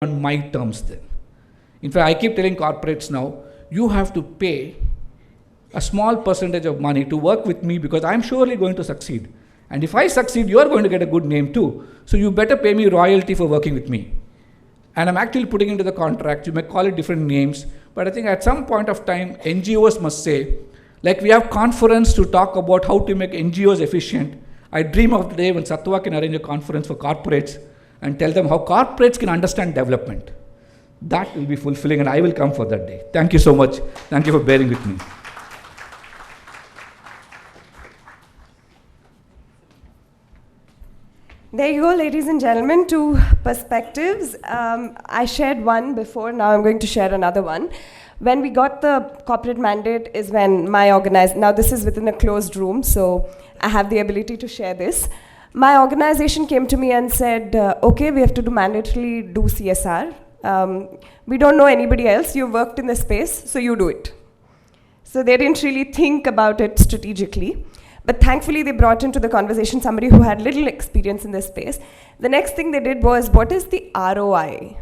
on my terms then. In fact, I keep telling corporates now, you have to pay a small percentage of money to work with me because I'm surely going to succeed. And if I succeed, you're going to get a good name too. So you better pay me royalty for working with me. And I'm actually putting into the contract, you may call it different names, but I think at some point of time, NGOs must say, like we have conference to talk about how to make NGOs efficient. I dream of the day when Sattva can arrange a conference for corporates and tell them how corporates can understand development. That will be fulfilling, and I will come for that day. Thank you so much. Thank you for bearing with me. There you go, ladies and gentlemen, two perspectives. I shared one before, now I'm going to share another one. When we got the corporate mandate is when my organization, now this is within a closed room, so I have the ability to share this. My organization came to me and said, okay, we have to mandatorily do CSR. We don't know anybody else, you've worked in the space, so you do it. So they didn't really think about it strategically. But thankfully, they brought into the conversation somebody who had little experience in this space. The next thing they did was, what is the ROI?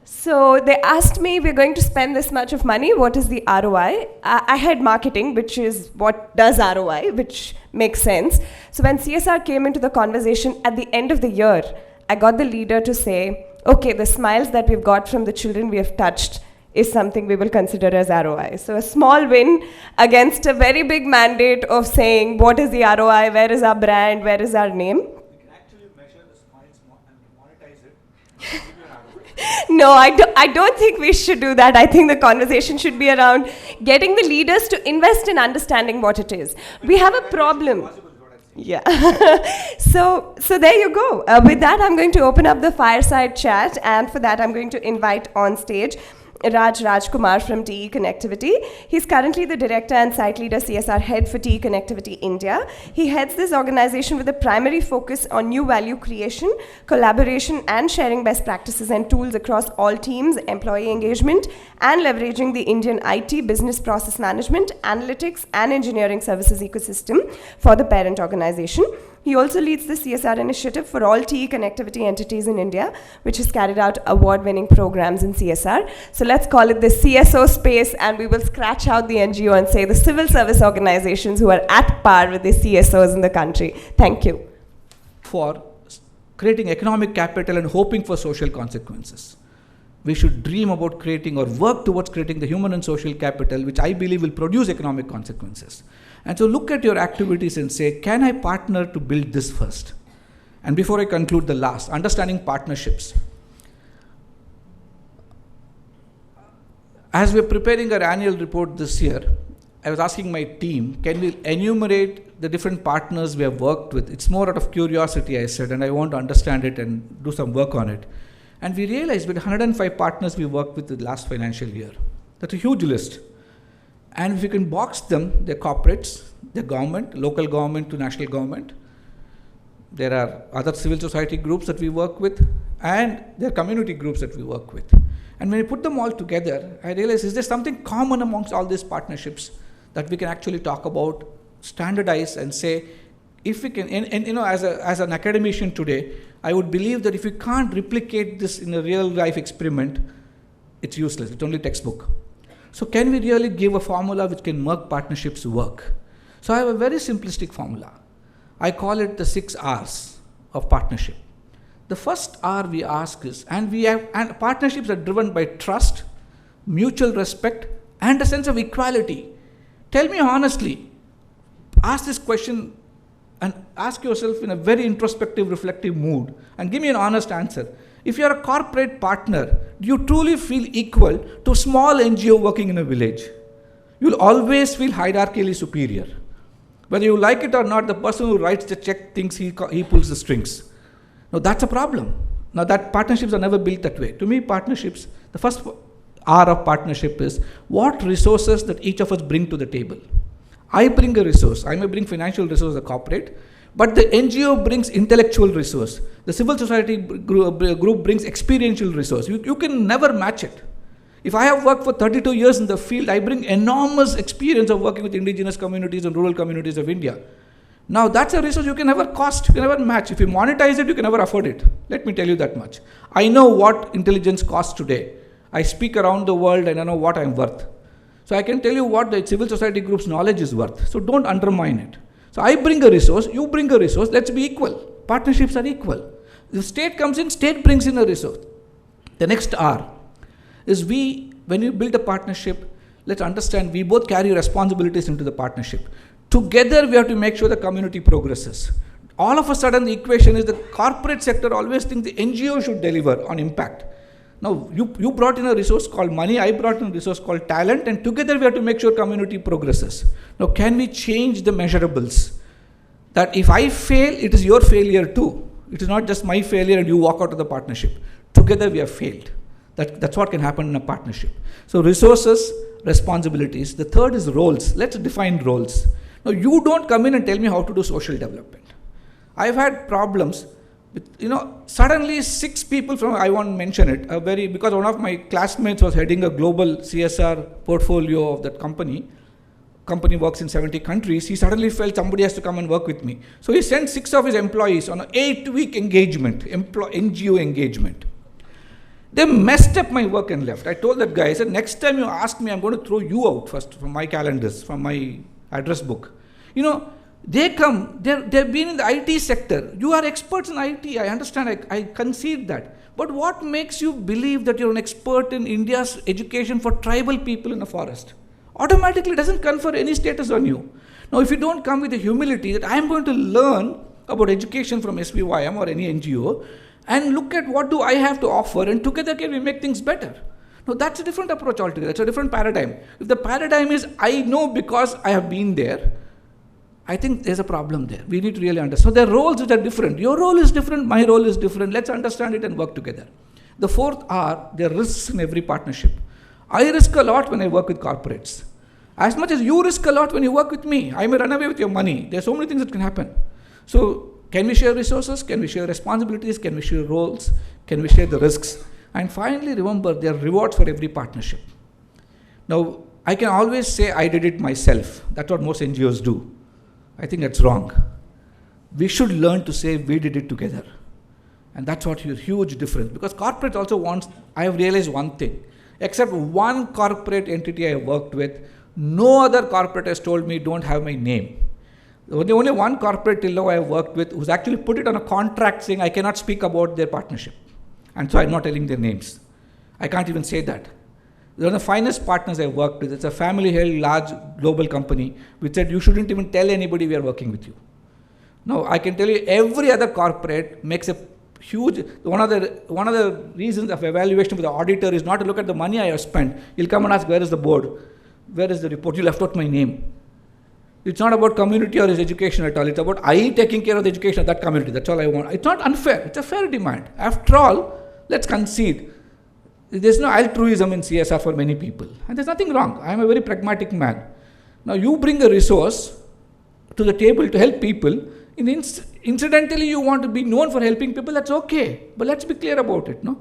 So they asked me, we're going to spend this much of money, what is the ROI? I had marketing, which is what does ROI, which makes sense. So when CSR came into the conversation at the end of the year, I got the leader to say, okay, the smiles that we've got from the children we have touched is something we will consider as ROI. So a small win against a very big mandate of saying, what is the ROI, where is our brand, where is our name? You can actually measure the smiles and monetize it. And give you an ROI. No, I don't think we should do that. I think the conversation should be around getting the leaders to invest in understanding what it is. We have a problem. Yeah. So there you go. With that, I'm going to open up the fireside chat, and for that, I'm going to invite on stage Rajkumar from TE Connectivity. He's currently the Director and Site Leader CSR Head for TE Connectivity India. He heads this organization with a primary focus on new value creation, collaboration, and sharing best practices and tools across all teams, employee engagement, and leveraging the Indian IT, business process management, analytics, and engineering services ecosystem for the parent organization. He also leads the CSR initiative for all TE Connectivity entities in India, which has carried out award-winning programs in CSR. So let's call it the CSO space, and we will scratch out the NGO and say the civil service organizations who are at par with the CSOs in the country. Thank you. For creating economic capital and hoping for social consequences. We should dream about creating or work towards creating the human and social capital, which I believe will produce economic consequences. And so look at your activities and say, can I partner to build this first? And before I conclude the last, understanding partnerships. As we're preparing our annual report this year, I was asking my team, can we enumerate the different partners we have worked with? It's more out of curiosity, I said, and I want to understand it and do some work on it. And we realized with 105 partners we worked with the last financial year. That's a huge list. And if you can box them, they're corporates, they're government, local government to national government. There are other civil society groups that we work with, and there are community groups that we work with. And when you put them all together, I realized, is there something common amongst all these partnerships that we can actually talk about, standardize, and say, if we can, and you know, as an academician today, I would believe that if you can't replicate this in a real life experiment, it's useless, it's only textbook. So can we really give a formula which can make partnerships work? So I have a very simplistic formula. I call it the 6 R's of partnership. The first R we ask is, and partnerships are driven by trust, mutual respect, and a sense of equality. Tell me honestly, ask this question and ask yourself in a very introspective, reflective mood, and give me an honest answer. If you are a corporate partner, do you truly feel equal to a small NGO working in a village? You'll always feel hierarchically superior. Whether you like it or not, the person who writes the check thinks he pulls the strings. Now that's a problem. Now that partnerships are never built that way. To me, partnerships, the first R of partnership is what resources that each of us bring to the table. I bring a resource. I may bring financial resource as a corporate, but the NGO brings intellectual resource. The civil society group brings experiential resource. You can never match it. If I have worked for 32 years in the field, I bring enormous experience of working with indigenous communities and rural communities of India. Now that's a resource you can never cost, you can never match. If you monetize it, you can never afford it. Let me tell you that much. I know what intelligence costs today. I speak around the world and I know what I'm worth. So I can tell you what the civil society group's knowledge is worth. So don't undermine it. So I bring a resource, you bring a resource, let's be equal. Partnerships are equal. If state comes in, state brings in a resource. The next R is when you build a partnership, let's understand we both carry responsibilities into the partnership. Together we have to make sure the community progresses. All of a sudden the equation is the corporate sector always thinks the NGO should deliver on impact. Now you brought in a resource called money, I brought in a resource called talent, and together we have to make sure community progresses. Now can we change the measurables? That if I fail, it is your failure too. It is not just my failure and you walk out of the partnership. Together we have failed. That's what can happen in a partnership. So resources, responsibilities. The third is roles. Let's define roles. Now you don't come in and tell me how to do social development. I've had problems with, suddenly 6 people from, I won't mention it, because one of my classmates was heading a global CSR portfolio of that company. Company works in 70 countries. He suddenly felt somebody has to come and work with me. So he sent 6 of his employees on an 8-week engagement, NGO engagement. They messed up my work and left. I told that guy, I said, next time you ask me, I'm going to throw you out first from my calendars, from my address book. They come, they've been in the IT sector. You are experts in IT, I understand, I concede that. But what makes you believe that you're an expert in India's education for tribal people in a forest? Automatically doesn't confer any status on you. Now, if you don't come with the humility that I'm going to learn about education from SVYM or any NGO, and look at what do I have to offer, and together can we make things better? Now, that's a different approach altogether. That's a different paradigm. If the paradigm is, I know because I have been there, I think there's a problem there. We need to really understand. So there are roles which are different. Your role is different, my role is different. Let's understand it and work together. The fourth are, there are risks in every partnership. I risk a lot when I work with corporates. As much as you risk a lot when you work with me. I may run away with your money. There are so many things that can happen. So can we share resources? Can we share responsibilities? Can we share roles? Can we share the risks? And finally, remember, there are rewards for every partnership. Now, I can always say I did it myself. That's what most NGOs do. I think that's wrong. We should learn to say we did it together. And that's what is a huge difference. Because corporate also wants, I have realized one thing. Except one corporate entity I worked with, no other corporate has told me don't have my name. Only one corporate till now I have worked with who's actually put it on a contract saying I cannot speak about their partnership. And so I'm not telling their names. I can't even say that. They're one of the finest partners I've worked with. It's a family-held, large global company which said you shouldn't even tell anybody we are working with you. Now, I can tell you every other corporate makes a huge, one of the reasons of evaluation for the auditor is not to look at the money I have spent. He'll come and ask, where is the board? Where is the report? You left out my name. It's not about community or his education at all. It's about I taking care of the education of that community. That's all I want. It's not unfair. It's a fair demand. After all, let's concede. There's no altruism in CSR for many people. And there's nothing wrong. I'm a very pragmatic man. Now you bring a resource to the table to help people. Incidentally, you want to be known for helping people, that's okay. But let's be clear about it. No?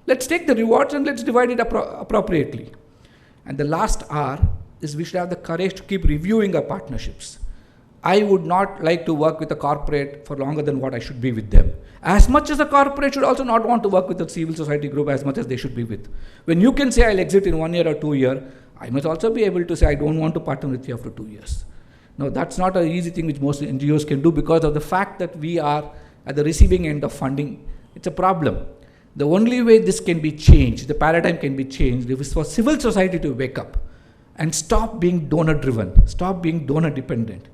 Let's take the rewards and let's divide it appropriately. And the last R is we should have the courage to keep reviewing our partnerships. I would not like to work with a corporate for longer than what I should be with them. As much as a corporate should also not want to work with a civil society group as much as they should be with. When you can say I'll exit in 1 year or 2 years, I must also be able to say I don't want to partner with you after 2 years. Now that's not an easy thing which most NGOs can do because of the fact that we are at the receiving end of funding. It's a problem. The only way this can be changed, the paradigm can be changed, is for civil society to wake up and stop being donor driven, stop being donor dependent.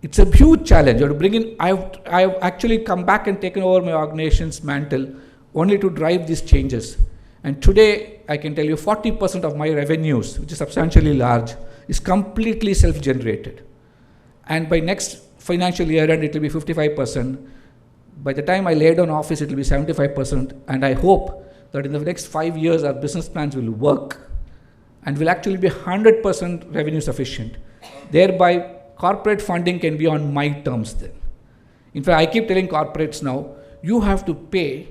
It's a huge challenge. You have to bring in, I've actually come back and taken over my organization's mantle only to drive these changes. And today, I can tell you 40% of my revenues, which is substantially large, is completely self-generated. And by next financial year end, it will be 55%. By the time I lay down office, it will be 75%. And I hope that in the next 5 years, our business plans will work and will actually be 100% revenue sufficient. Thereby, corporate funding can be on my terms then. In fact, I keep telling corporates now, you have to pay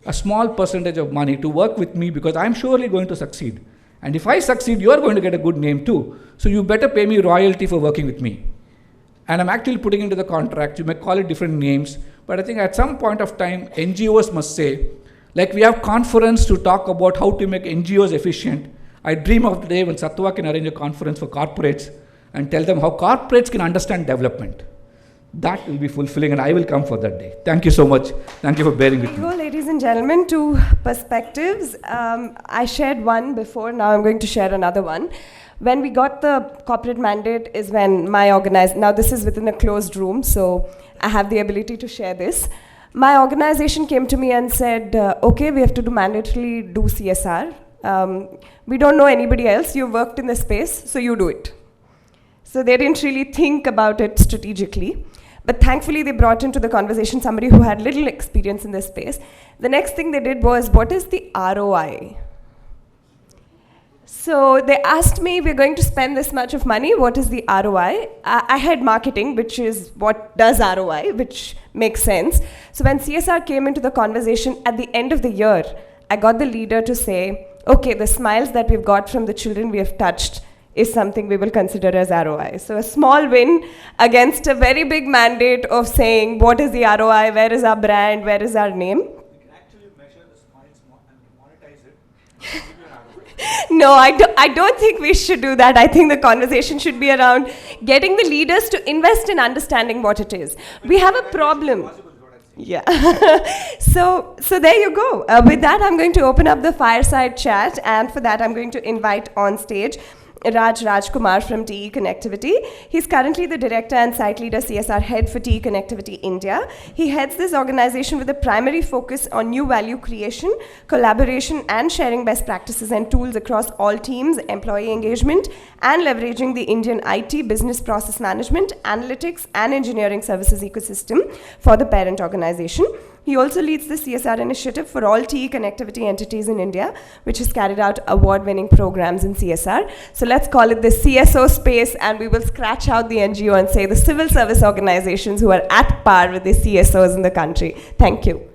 a small percentage of money to work with me because I'm surely going to succeed. And if I succeed, you're going to get a good name too. So you better pay me royalty for working with me. And I'm actually putting into the contract, you may call it different names, but I think at some point of time, NGOs must say, like we have conference to talk about how to make NGOs efficient. I dream of the day when Sattva can arrange a conference for corporates and tell them how corporates can understand development. That will be fulfilling, and I will come for that day. Thank you so much. Thank you for bearing with me. Go, ladies and gentlemen, to perspectives. I shared one before, now I'm going to share another one. When we got the corporate mandate is when my organization, now this is within a closed room, so I have the ability to share this. My organization came to me and said, okay, we have to mandatorily do CSR. We don't know anybody else, you worked in the space, so you do it. So they didn't really think about it strategically. But thankfully, they brought into the conversation somebody who had little experience in this space. The next thing they did was, what is the ROI? So they asked me, we're going to spend this much of money, what is the ROI? I had marketing, which is what does ROI, which makes sense. So when CSR came into the conversation at the end of the year, I got the leader to say, okay, the smiles that we've got from the children we have touched is something we will consider as ROI. So a small win against a very big mandate of saying, what is the ROI, where is our brand, where is our name? You can actually measure the smiles and monetize it. No, I don't think we should do that. I think the conversation should be around getting the leaders to invest in understanding what it is. We have a problem. Yeah. So there you go. With that, I'm going to open up the fireside chat, and for that, I'm going to invite on stage Rajkumar from TE Connectivity. He's currently the Director and Site Leader CSR Head for TE Connectivity India. He heads this organization with a primary focus on new value creation, collaboration, and sharing best practices and tools across all teams, employee engagement, and leveraging the Indian IT, business process management, analytics, and engineering services ecosystem for the parent organization. He also leads the CSR initiative for all TE Connectivity entities in India, which has carried out award-winning programs in CSR. So let's call it the CSO space, and we will scratch out the NGO and say the civil service organizations who are at par with the CSOs in the country. Thank you.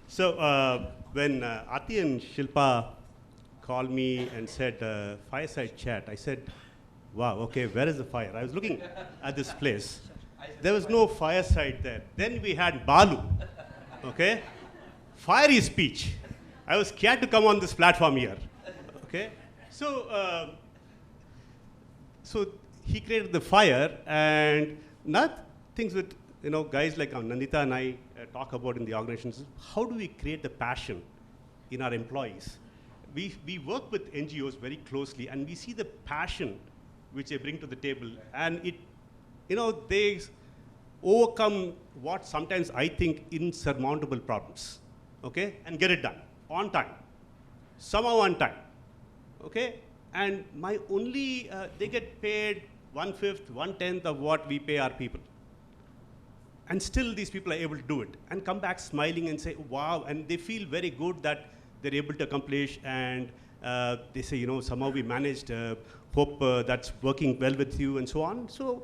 So when Ati and Shilpa called me and said fireside chat, I said, wow, okay, where is the fire? I was looking at this place. There was no fireside there. Then we had Balu. Okay, fiery speech. I was scared to come on this platform here. Okay, so he created the fire, and not things with guys like Nandita and I talk about in the organizations. How do we create the passion in our employees? We work with NGOs very closely, and we see the passion which they bring to the table, and they overcome what sometimes I think insurmountable problems, okay, and get it done on time, somehow on time, okay, and my only, they get paid 1/5, 1/10 of what we pay our people. And still these people are able to do it and come back smiling and say, wow, and they feel very good that they're able to accomplish, and they say, somehow we managed, hope that's working well with you, and so on. So,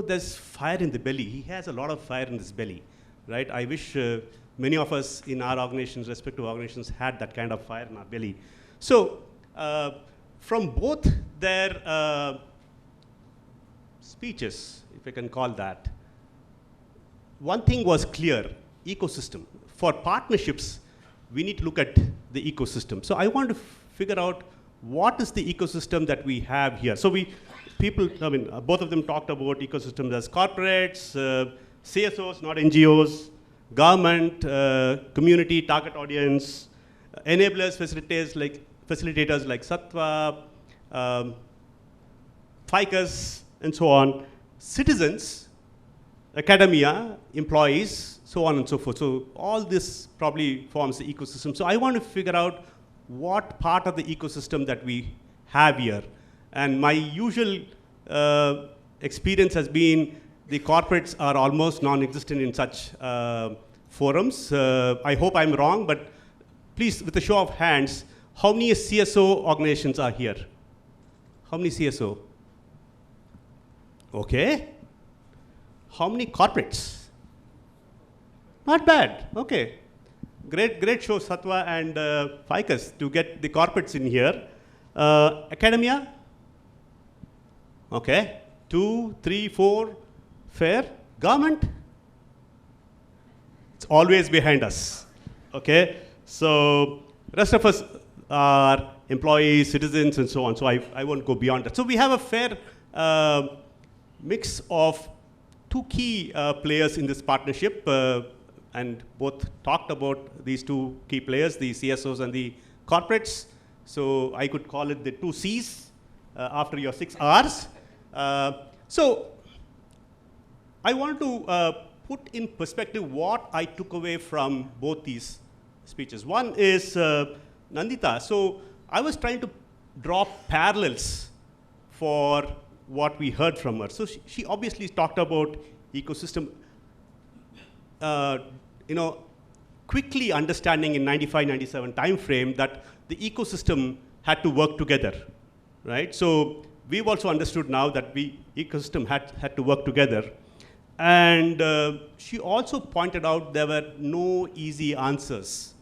there's fire in the belly. He has a lot of fire in his belly, right? I wish many of us in our organizations, respective organizations, had that kind of fire in our belly. So, from both their speeches, if I can call that, one thing was clear: ecosystem. For partnerships, we need to look at the ecosystem. So I want to figure out what is the ecosystem that we have here. So both of them talked about ecosystems as corporates, CSOs, not NGOs, government, community, target audience, enablers, facilitators like Sattva, FICUS, and so on, citizens, academia, employees, so on and so forth. So all this probably forms the ecosystem. So I want to figure out what part of the ecosystem that we have here. And my usual experience has been the corporates are almost non-existent in such forums. I hope I'm wrong, but please, with a show of hands, how many CSO organizations are here? How many CSO? Okay. How many corporates? Not bad. Okay. Great show, Sattva and FICUS, to get the corporates in here. Academia? Okay. 2, 3, 4, fair. Government, it's always behind us, okay? So rest of us are employees, citizens, and so on, so I won't go beyond that. So we have a fair mix of two key players in this partnership, and both talked about these two key players, the CSOs and the corporates. So I could call it the two Cs after your 6 Rs. So I want to put in perspective what I took away from both these speeches. One is Nandita. So I was trying to draw parallels for what we heard from her. So she obviously talked about ecosystem, quickly understanding in 95, 97 time frame that the ecosystem had to work together, right? So we've also understood now that ecosystem had to work together. And she also pointed out there were no easy answers,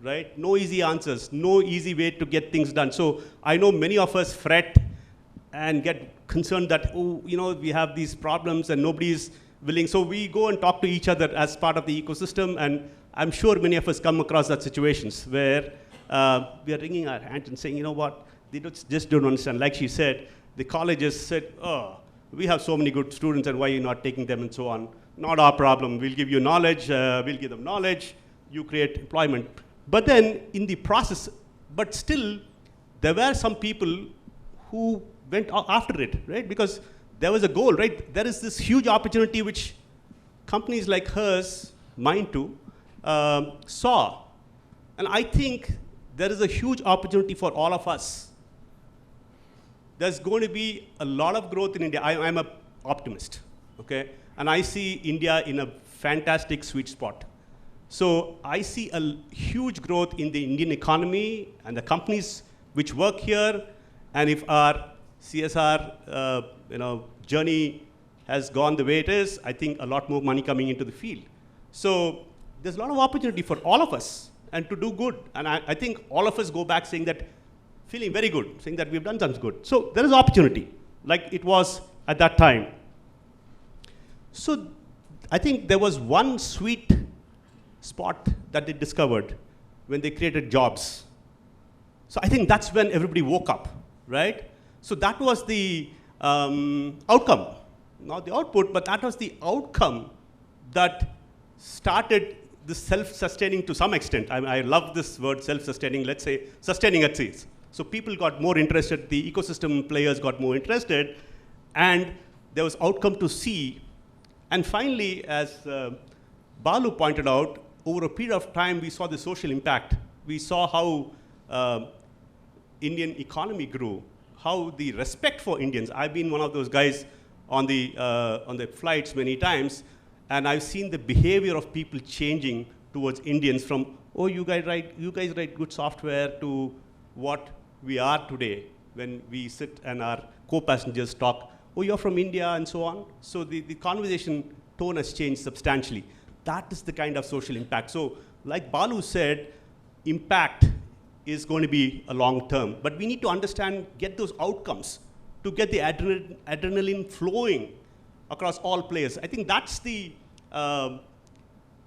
right? No easy answers, no easy way to get things done. So I know many of us fret and get concerned that, we have these problems and nobody's willing. So we go and talk to each other as part of the ecosystem, and I'm sure many of us come across that situations where we are wringing our hands and saying, you know what, they just don't understand. Like she said, the colleges said, oh, we have so many good students and why are you not taking them and so on. Not our problem, we'll give you knowledge, we'll give them knowledge, you create employment. But then in the process, but still, there were some people who went after it, right? Because there was a goal, right? There is this huge opportunity which companies like hers, mine too, saw. And I think there is a huge opportunity for all of us. There's going to be a lot of growth in India. I'm an optimist, okay? And I see India in a fantastic sweet spot. So I see a huge growth in the Indian economy and the companies which work here. And if our CSR journey has gone the way it is, I think a lot more money coming into the field. So there's a lot of opportunity for all of us and to do good. And I think all of us go back saying that, feeling very good, saying that we've done something good. So there is opportunity, like it was at that time. So I think there was one sweet spot that they discovered when they created jobs. So I think that's when everybody woke up, right? So that was the outcome, not the output, but that was the outcome that started the self-sustaining to some extent. I love this word, self-sustaining, let's say sustaining at sea. So people got more interested, the ecosystem players got more interested, and there was outcome to see. And finally, as Balu pointed out, over a period of time, we saw the social impact. We saw how Indian economy grew, how the respect for Indians. I've been one of those guys on the flights many times, and I've seen the behavior of people changing towards Indians from, oh, you guys write good software, to what we are today when we sit and our co-passengers talk, oh, you're from India, and so on. So the conversation tone has changed substantially. That is the kind of social impact. So like Balu said, impact is going to be a long term, but we need to understand, get those outcomes to get the adrenaline flowing across all players. I think that's the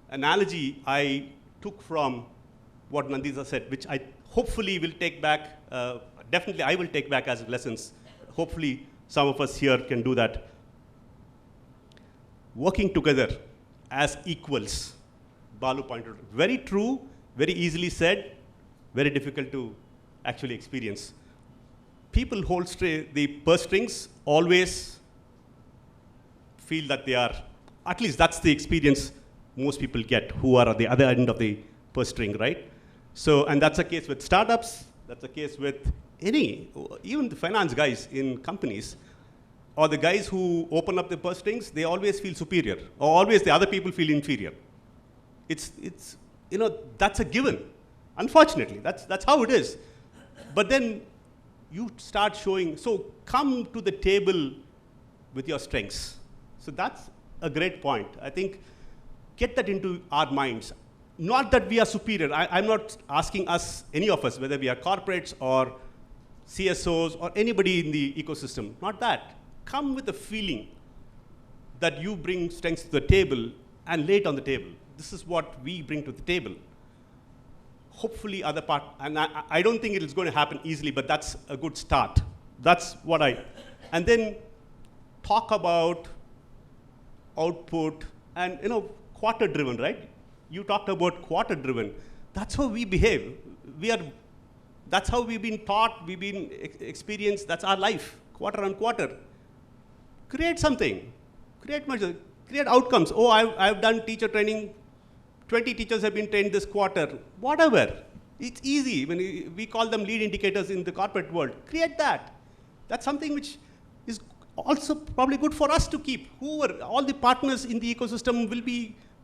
analogy I took from what Nandita said, which I hopefully will take back, definitely I will take back as lessons. Hopefully some of us here can do that. Working together as equals, Balu pointed out. Very true, very easily said, very difficult to actually experience. People hold the purse strings always feel that they are, at least that's the experience most people get who are at the other end of the purse string, right? So, and that's the case with startups, that's the case with even the finance guys in companies, or the guys who open up the purse strings, they always feel superior, or always the other people feel inferior. It's that's a given. Unfortunately, that's how it is. But then you start showing, so come to the table with your strengths. So that's a great point. I think get that into our minds. Not that we are superior. I'm not asking us, any of us, whether we are corporates or CSOs or anybody in the ecosystem, not that. come with a feeling that you bring strengths to the table and lay it on the table. This is what we bring to the table. Hopefully other part, and I don't think it is going to happen easily, but that's a good start. That's what and then talk about output and, quarter driven, right? You talked about quarter driven. That's how we behave. That's how we've been taught, we've been experienced, that's our life, quarter on quarter. Create something, create outcomes. Oh, I've done teacher training, 20 teachers have been trained this quarter, whatever. It's easy. When we call them lead indicators in the corporate world. Create that. That's something which is also probably good for us to keep. All the partners in the ecosystem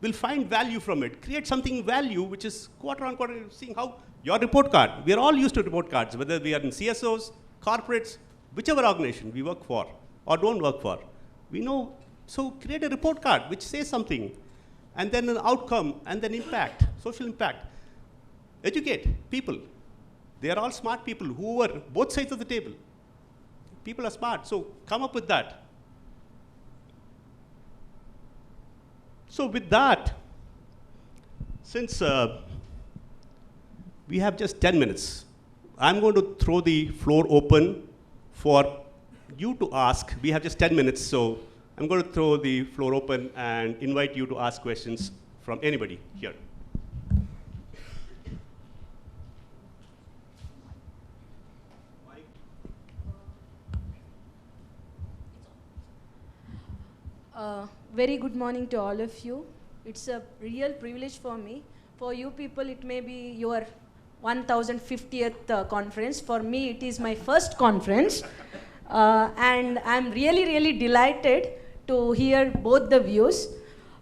will find value from it. Create something value, which is quarter on quarter, seeing how your report card. We are all used to report cards, whether we are in CSOs, corporates, whichever organization we work for or don't work for. We know, so create a report card which says something, and then an outcome, and then impact, social impact. Educate people. They are all smart people who are both sides of the table. People are smart, so come up with that. So with that, since we have just 10 minutes, I'm going to throw the floor open for you to ask. We have just 10 minutes, so I'm going to throw the floor open and invite you to ask questions from anybody here. Very good morning to all of you. It's a real privilege for me. For you people, it may be your 1050th conference. For me, it is my first conference. And I'm really, really delighted to hear both the views.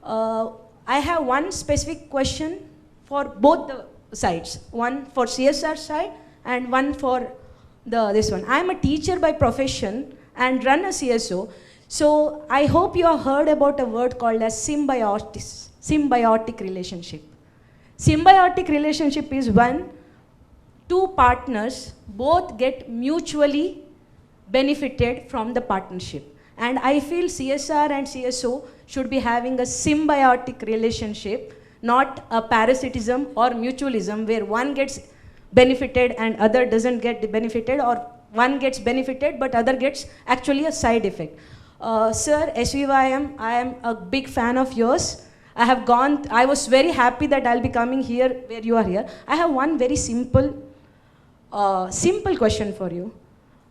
I have one specific question for both the sides. One for CSR side and one for this one. I'm a teacher by profession and run a CSO. So I hope you have heard about a word called as symbiotic relationship. Symbiotic relationship is when two partners both get mutually benefited from the partnership. And I feel CSR and CSO should be having a symbiotic relationship, not a parasitism or mutualism where one gets benefited and other doesn't get benefited, or one gets benefited but other gets actually a side effect. Sir, SVYM, I am a big fan of yours. I was very happy that I'll be coming here where you are here. I have one very simple question for you.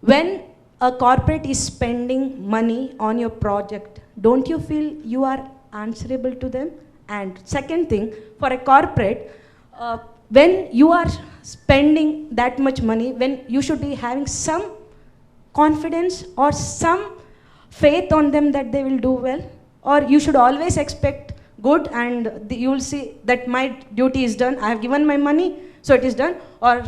When a corporate is spending money on your project, don't you feel you are answerable to them? And second thing, for a corporate, when you are spending that much money, when you should be having some confidence or some faith on them that they will do well, or you should always expect good and you will see that my duty is done, I have given my money, so it is done, or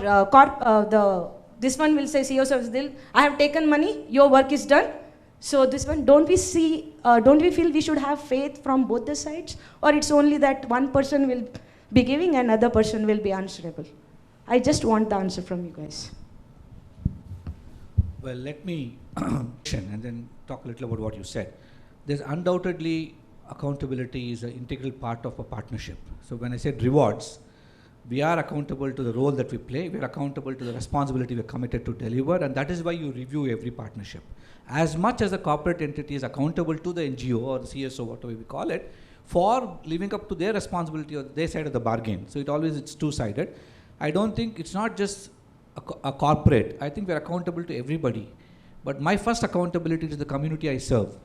this one will say, CEO service deal, I have taken money, your work is done, so this one, don't we feel we should have faith from both the sides, or it's only that one person will be giving and other person will be answerable? I just want the answer from you guys. Well, let me and then talk a little about what you said. There's undoubtedly accountability is an integral part of a partnership. So when I said rewards, we are accountable to the role that we play, we're accountable to the responsibility we're committed to deliver, and that is why you review every partnership. As much as a corporate entity is accountable to the NGO or the CSO, whatever we call it, for living up to their responsibility or their side of the bargain. So it's two-sided. I don't think it's not just a corporate. I think we're accountable to everybody. But my first accountability is the community I serve,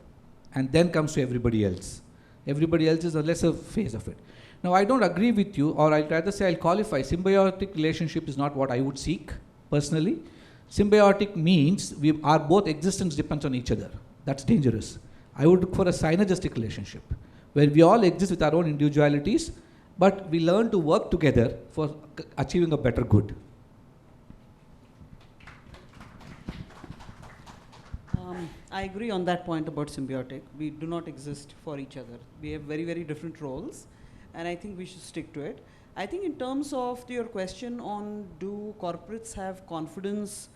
and then comes to everybody else. Everybody else is a lesser phase of it. Now, I don't agree with you, or I'd rather say I'll qualify. Symbiotic relationship is not what I would seek, personally. Symbiotic means our both existence depends on each other. That's dangerous. I would look for a synergistic relationship, where we all exist with our own individualities, but we learn to work together for achieving a better good. I agree on that point about symbiotic. We do not exist for each other. We have very, very different roles, and I think we should stick to it. I think in terms of your question on do corporates have confidence